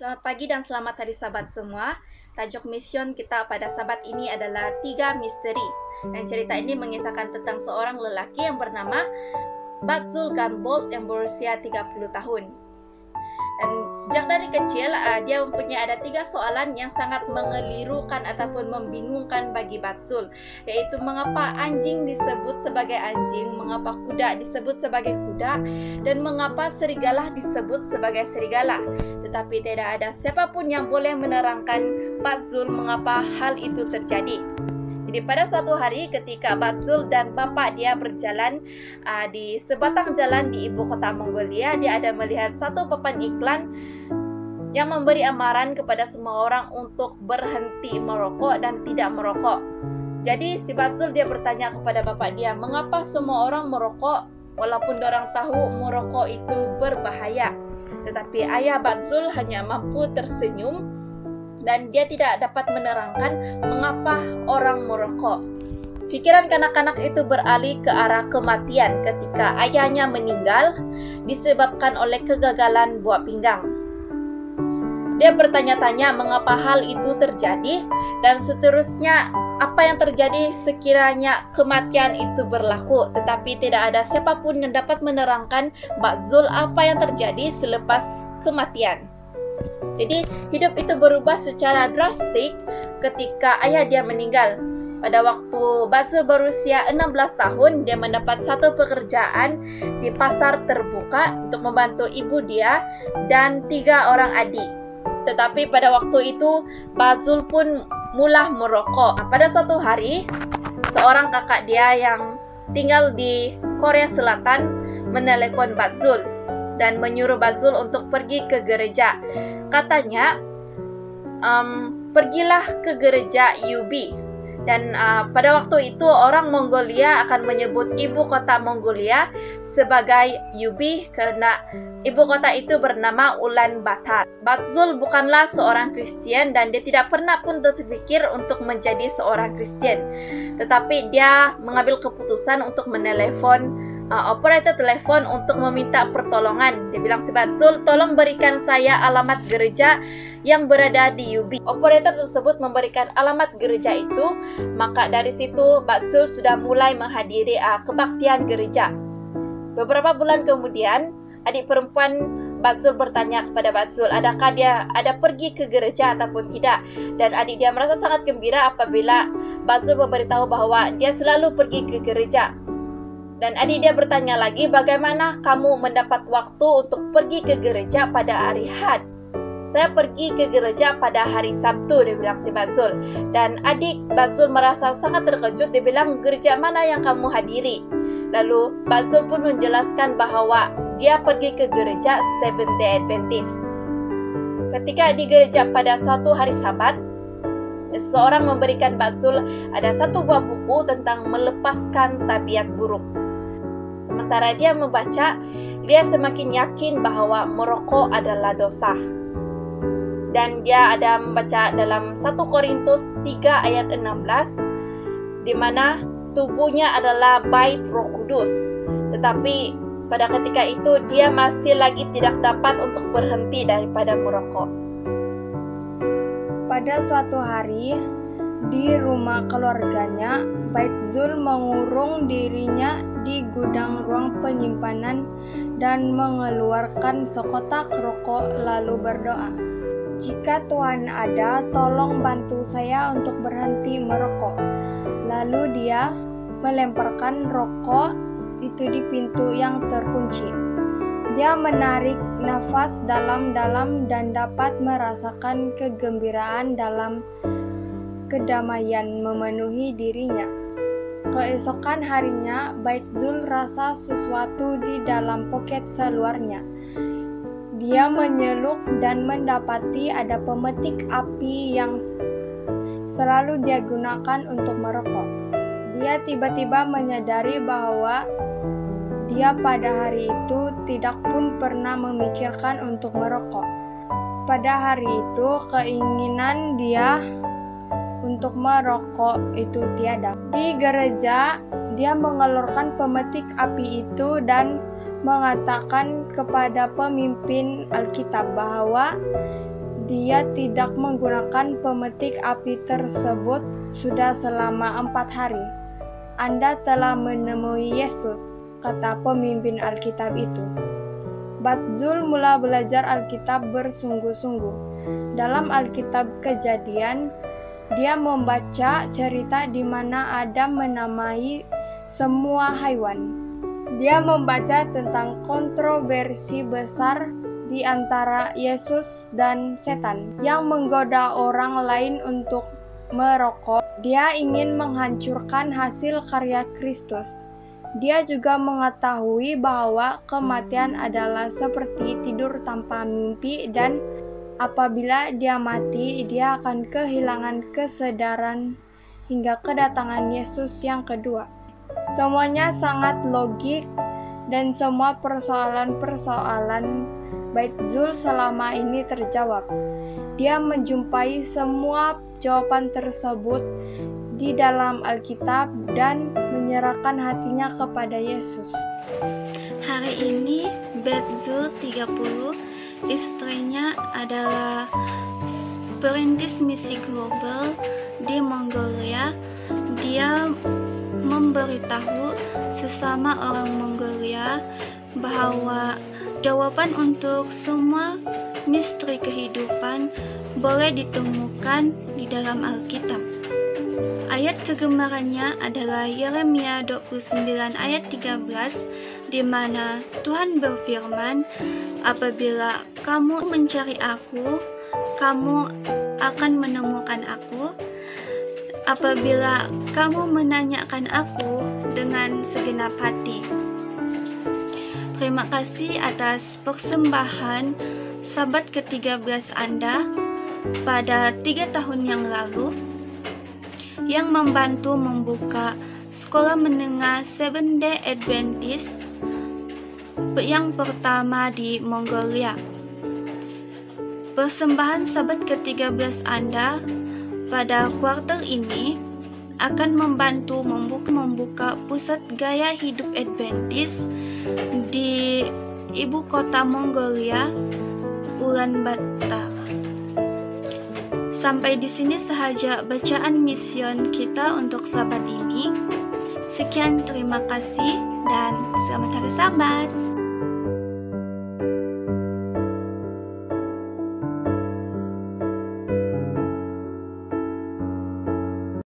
Selamat pagi dan selamat hari Sabat semua. Tajuk mission kita pada Sabat ini adalah 3 misteri. Dan cerita ini mengisahkan tentang seorang lelaki yang bernama Batzul Gunbolt yang berusia 30 tahun. Dan sejak dari kecil dia mempunyai ada 3 soalan yang sangat mengelirukan ataupun membingungkan bagi Batzul, yaitu mengapa anjing disebut sebagai anjing, mengapa kuda disebut sebagai kuda, dan mengapa serigala disebut sebagai serigala. Tetapi tidak ada siapapun yang boleh menerangkan Batzul mengapa hal itu terjadi. Jadi pada suatu hari ketika Batzul dan bapak dia berjalan di sebatang jalan di ibu kota Mongolia, dia ada melihat satu papan iklan yang memberi amaran kepada semua orang untuk berhenti merokok dan tidak merokok. Jadi si Batzul dia bertanya kepada bapak dia, mengapa semua orang merokok walaupun orang tahu merokok itu berbahaya. Tetapi ayah Batzul hanya mampu tersenyum dan dia tidak dapat menerangkan mengapa orang merokok. Pikiran kanak-kanak itu beralih ke arah kematian ketika ayahnya meninggal disebabkan oleh kegagalan buah pinggang. Dia bertanya-tanya mengapa hal itu terjadi dan seterusnya apa yang terjadi sekiranya kematian itu berlaku. Tetapi tidak ada siapapun yang dapat menerangkan Batzul apa yang terjadi selepas kematian. Jadi hidup itu berubah secara drastik ketika ayah dia meninggal. Pada waktu Batzul berusia 16 tahun, dia mendapat satu pekerjaan di pasar terbuka untuk membantu ibu dia dan 3 orang adik. Tetapi pada waktu itu Batzul pun mula merokok. Pada suatu hari, seorang kakak dia yang tinggal di Korea Selatan menelepon Batzul dan menyuruh Batzul untuk pergi ke gereja. Katanya, pergilah ke gereja Yubi. Dan pada waktu itu orang Mongolia akan menyebut ibu kota Mongolia sebagai Yubi karena ibu kota itu bernama Ulaanbaatar. Batzul bukanlah seorang Kristen dan dia tidak pernah pun terpikir untuk menjadi seorang Kristen. Tetapi dia mengambil keputusan untuk menelepon operator telepon untuk meminta pertolongan. Dia bilang si Batzul, tolong berikan saya alamat gereja yang berada di Yubi. Operator tersebut memberikan alamat gereja itu, maka dari situ Batzul sudah mulai menghadiri kebaktian gereja. Beberapa bulan kemudian, adik perempuan Batzul bertanya kepada Batzul, adakah dia ada pergi ke gereja ataupun tidak. Dan adik dia merasa sangat gembira apabila Batzul memberitahu bahwa dia selalu pergi ke gereja. Dan adik dia bertanya lagi, bagaimana kamu mendapat waktu untuk pergi ke gereja pada hari Ahad? Saya pergi ke gereja pada hari Sabtu, dia bilang si Batzul. Dan adik Batzul merasa sangat terkejut, dia bilang, gereja mana yang kamu hadiri? Lalu Batzul pun menjelaskan bahwa dia pergi ke gereja Seventh-day Adventist. Ketika di gereja pada suatu hari Sabat, seseorang memberikan Batzul ada satu buah buku tentang melepaskan tabiat buruk. Sementara dia membaca, dia semakin yakin bahwa merokok adalah dosa. Dan dia ada membaca dalam 1 Korintus 3 ayat 16, di mana tubuhnya adalah bait Roh Kudus. Tetapi pada ketika itu dia masih lagi tidak dapat untuk berhenti daripada merokok. Pada suatu hari, di rumah keluarganya, Batzul mengurung dirinya di gudang ruang penyimpanan dan mengeluarkan sekotak rokok lalu berdoa. Jika Tuhan ada, tolong bantu saya untuk berhenti merokok. Lalu dia melemparkan rokok itu di pintu yang terkunci. Dia menarik nafas dalam-dalam dan dapat merasakan kegembiraan dalam kedamaian memenuhi dirinya. Keesokan harinya, Batzul rasa sesuatu di dalam poket seluarnya. Dia menyeluk dan mendapati ada pemetik api yang selalu dia gunakan untuk merokok. Dia tiba-tiba menyadari bahwa dia pada hari itu tidak pun pernah memikirkan untuk merokok. Pada hari itu, keinginan dia untuk merokok itu tiada. Di gereja, dia mengelurkan pemetik api itu dan mengatakan kepada pemimpin Alkitab bahwa dia tidak menggunakan pemetik api tersebut sudah selama 4 hari. Anda telah menemui Yesus, kata pemimpin Alkitab itu. Bat-Zul mula belajar Alkitab bersungguh-sungguh. Dalam Alkitab Kejadian, dia membaca cerita di mana Adam menamai semua hewan. Dia membaca tentang kontroversi besar di antara Yesus dan setan yang menggoda orang lain untuk merokok. Dia ingin menghancurkan hasil karya Kristus. Dia juga mengetahui bahwa kematian adalah seperti tidur tanpa mimpi dan apabila dia mati, dia akan kehilangan kesadaran hingga kedatangan Yesus yang kedua. Semuanya sangat logik dan semua persoalan-persoalan Bat-Zul selama ini terjawab. Dia menjumpai semua jawaban tersebut di dalam Alkitab dan menyerahkan hatinya kepada Yesus. Hari ini Bat-Zul 30, istrinya adalah perintis misi global di Mongolia. Dia memberitahu sesama orang Mongolia bahwa jawaban untuk semua misteri kehidupan boleh ditemukan di dalam Alkitab. Ayat kegemarannya adalah Yeremia 29 ayat 13, di mana Tuhan berfirman, "Apabila kamu mencari aku, kamu akan menemukan aku. Apabila kamu menanyakan aku dengan segenap hati." Terima kasih atas persembahan Sabat ke-13 Anda pada 3 tahun yang lalu yang membantu membuka sekolah menengah Seventh-day Adventist yang pertama di Mongolia. Persembahan Sabat ke-13 Anda pada kuartal ini akan membantu membuka pusat gaya hidup Adventist di ibu kota Mongolia, Ulaanbaatar. Sampai di sini sahaja bacaan mision kita untuk Sabat ini. Sekian, terima kasih dan selamat hari Sabat.